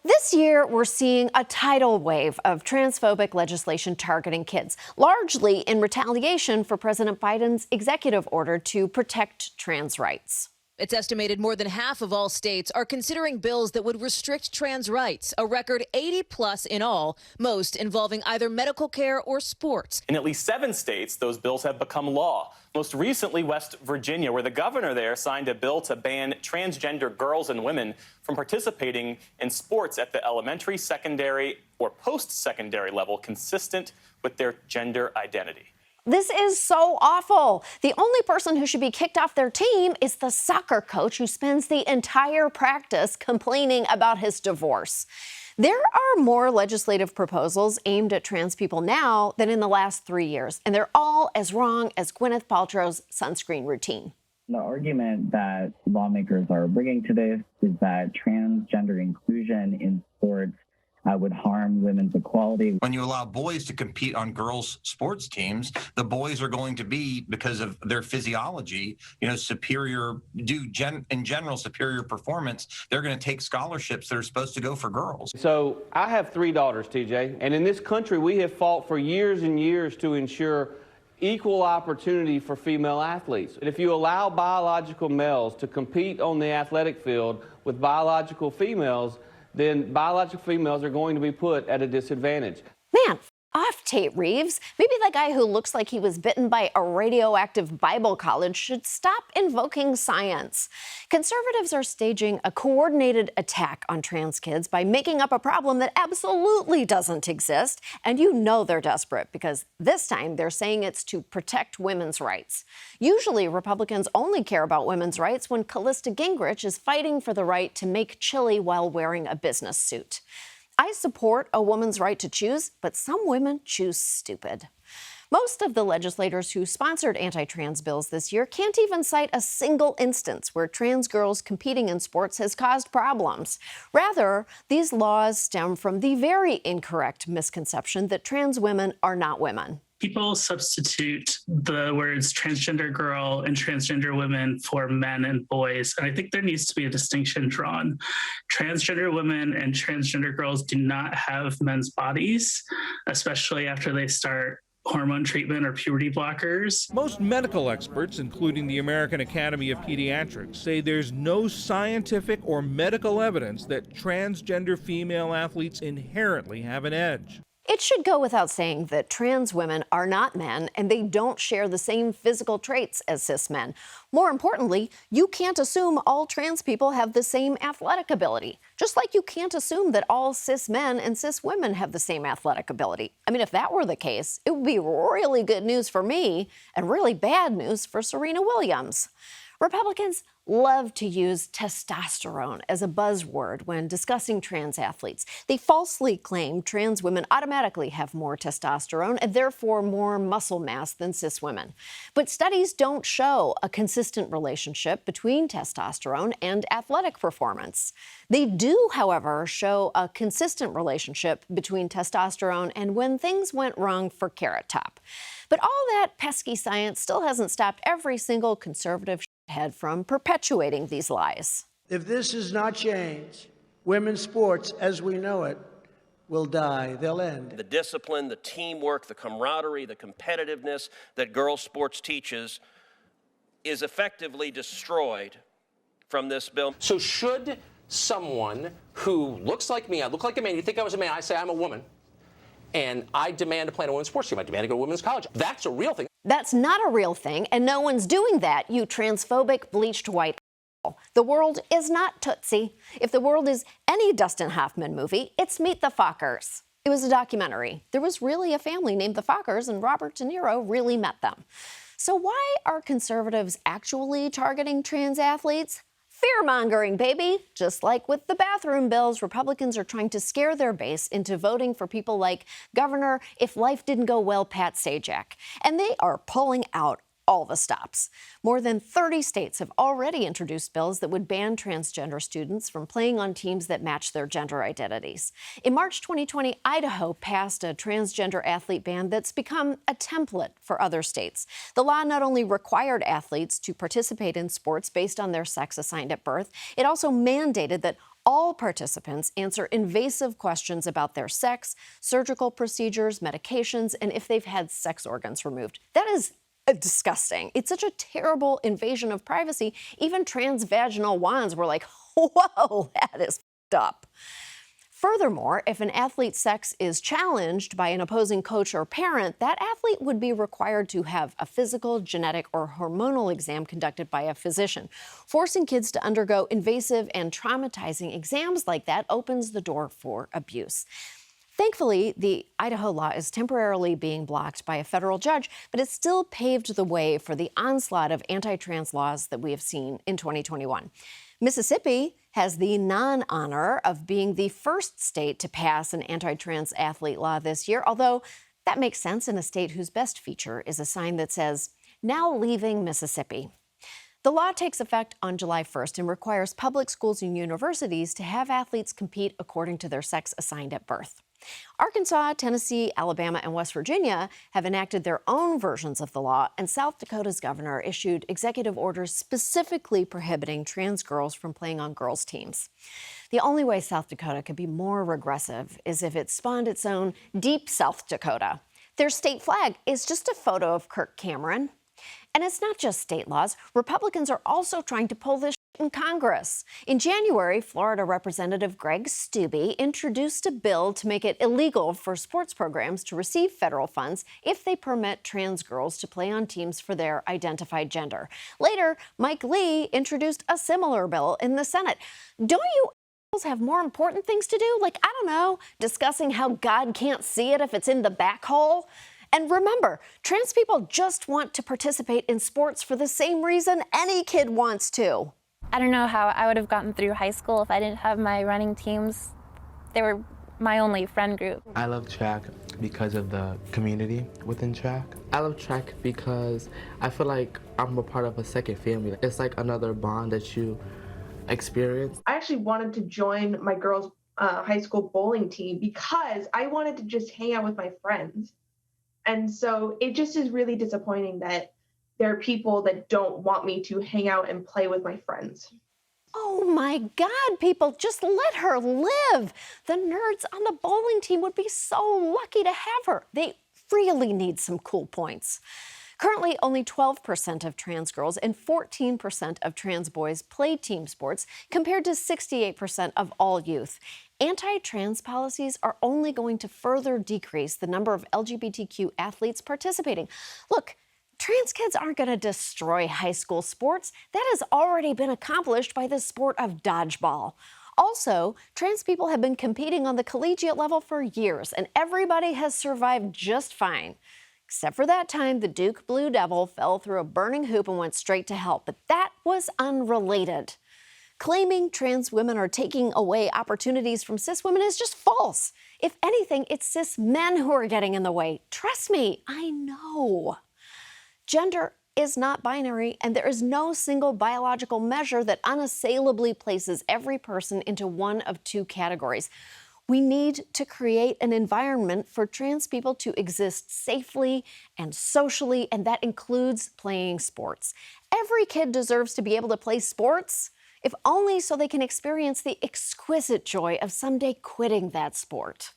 This year, we're seeing a tidal wave of transphobic legislation targeting kids, largely in retaliation for President Biden's executive order to protect trans rights. It's estimated more than half of all states are considering bills that would restrict trans rights, a record 80 plus in all, most involving either medical care or sports. In at least 7 states, those bills have become law. Most recently, West Virginia, where the governor there signed a bill to ban transgender girls and women from participating in sports at the elementary, secondary, or post-secondary level consistent with their gender identity. This is so awful. The only person who should be kicked off their team is the soccer coach who spends the entire practice complaining about his divorce. There are more legislative proposals aimed at trans people now than in the last 3 years, and they're all as wrong as Gwyneth Paltrow's sunscreen routine. The argument that lawmakers are bringing to this is that transgender inclusion in sports would harm women's equality. When you allow boys to compete on girls' sports teams, the boys are going to be, because of their physiology, superior, in general, superior performance. They're going to take scholarships that are supposed to go for girls. So I have 3 daughters, TJ, and in this country, we have fought for years and years to ensure equal opportunity for female athletes. And if you allow biological males to compete on the athletic field with biological females, then biological females are going to be put at a disadvantage. Man, off, Tate Reeves. Maybe that guy who looks like he was bitten by a radioactive Bible college should stop invoking science. Conservatives are staging a coordinated attack on trans kids by making up a problem that absolutely doesn't exist. And you know they're desperate because this time they're saying it's to protect women's rights. Usually Republicans only care about women's rights when Callista Gingrich is fighting for the right to make chili while wearing a business suit. I support a woman's right to choose, but some women choose stupid. Most of the legislators who sponsored anti-trans bills this year can't even cite a single instance where trans girls competing in sports has caused problems. Rather, these laws stem from the very incorrect misconception that trans women are not women. People substitute the words transgender girl and transgender women for men and boys. And I think there needs to be a distinction drawn. Transgender women and transgender girls do not have men's bodies, especially after they start hormone treatment or puberty blockers. Most medical experts, including the American Academy of Pediatrics, say there's no scientific or medical evidence that transgender female athletes inherently have an edge. It should go without saying that trans women are not men and they don't share the same physical traits as cis men. More importantly, you can't assume all trans people have the same athletic ability, just like you can't assume that all cis men and cis women have the same athletic ability. I mean, if that were the case, it would be really good news for me and really bad news for Serena Williams. Republicans love to use testosterone as a buzzword when discussing trans athletes. They falsely claim trans women automatically have more testosterone and therefore more muscle mass than cis women. But studies don't show a consistent relationship between testosterone and athletic performance. They do, however, show a consistent relationship between testosterone and when things went wrong for Carrot Top. But all that pesky science still hasn't stopped every single conservative head from perpetuating these lies. If this is not changed, women's sports as we know it will die. They'll end. The discipline, the teamwork, the camaraderie, the competitiveness that girls' sports teaches is effectively destroyed from this bill. So should someone who looks like me, I look like a man, you think I was a man, I say I'm a woman, and I demand to play in a women's sports team, I demand to go to women's college. That's a real thing. That's not a real thing, and no one's doing that, you transphobic, bleached white asshole. The world is not Tootsie. If the world is any Dustin Hoffman movie, it's Meet the Fockers. It was a documentary. There was really a family named the Fockers, and Robert De Niro really met them. So why are conservatives actually targeting trans athletes? Fear-mongering, baby. Just like with the bathroom bills, Republicans are trying to scare their base into voting for people like Governor If Life Didn't Go Well, Pat Sajak. And they are pulling out all the stops. More than 30 states have already introduced bills that would ban transgender students from playing on teams that match their gender identities. In March 2020, Idaho passed a transgender athlete ban that's become a template for other states. The law not only required athletes to participate in sports based on their sex assigned at birth, it also mandated that All participants answer invasive questions about their sex, surgical procedures, medications, and if they've had sex organs removed. That is disgusting. It's such a terrible invasion of privacy. Even transvaginal wands were like, whoa, that is f***ed up. Furthermore, if an athlete's sex is challenged by an opposing coach or parent, that athlete would be required to have a physical, genetic, or hormonal exam conducted by a physician. Forcing kids to undergo invasive and traumatizing exams like that opens the door for abuse. Thankfully, the Idaho law is temporarily being blocked by a federal judge, but it still paved the way for the onslaught of anti-trans laws that we have seen in 2021. Mississippi has the non-honor of being the first state to pass an anti-trans athlete law this year, although that makes sense in a state whose best feature is a sign that says, "Now leaving Mississippi." The law takes effect on July 1st and requires public schools and universities to have athletes compete according to their sex assigned at birth. Arkansas, Tennessee, Alabama, and West Virginia have enacted their own versions of the law, and South Dakota's governor issued executive orders specifically prohibiting trans girls from playing on girls' teams. The only way South Dakota could be more regressive is if it spawned its own Deep South Dakota. Their state flag is just a photo of Kirk Cameron. And it's not just state laws. Republicans are also trying to pull this in Congress. In January, Florida Representative Greg Steube introduced a bill to make it illegal for sports programs to receive federal funds if they permit trans girls to play on teams for their identified gender. Later, Mike Lee introduced a similar bill in the Senate. Don't you have more important things to do? Like, I don't know, discussing how God can't see it if it's in the back hole? And remember, trans people just want to participate in sports for the same reason any kid wants to. I don't know how I would have gotten through high school if I didn't have my running teams. They were my only friend group. I love track because of the community within track. I love track because I feel like I'm a part of a second family. It's like another bond that you experience. I actually wanted to join my girls' high school bowling team because I wanted to just hang out with my friends. And so it just is really disappointing that there are people that don't want me to hang out and play with my friends. Oh my God, people, just let her live. The nerds on the bowling team would be so lucky to have her. They really need some cool points. Currently, only 12% of trans girls and 14% of trans boys play team sports, compared to 68% of all youth. Anti-trans policies are only going to further decrease the number of LGBTQ athletes participating. Look, trans kids aren't going to destroy high school sports. That has already been accomplished by the sport of dodgeball. Also, trans people have been competing on the collegiate level for years, and everybody has survived just fine. Except for that time the Duke Blue Devil fell through a burning hoop and went straight to hell. But that was unrelated. Claiming trans women are taking away opportunities from cis women is just false. If anything, it's cis men who are getting in the way. Trust me, I know. Gender is not binary, and there is no single biological measure that unassailably places every person into one of two categories. We need to create an environment for trans people to exist safely and socially, and that includes playing sports. Every kid deserves to be able to play sports, if only so they can experience the exquisite joy of someday quitting that sport.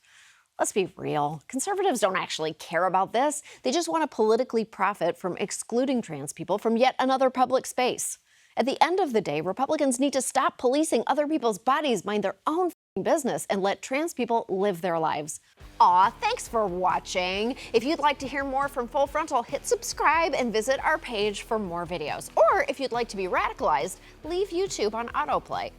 Let's be real. Conservatives don't actually care about this. They just want to politically profit from excluding trans people from yet another public space. At the end of the day, Republicans need to stop policing other people's bodies, mind their own business, and let trans people live their lives. Aw, thanks for watching. If you'd like to hear more from Full Frontal, hit subscribe and visit our page for more videos. Or if you'd like to be radicalized, leave YouTube on autoplay.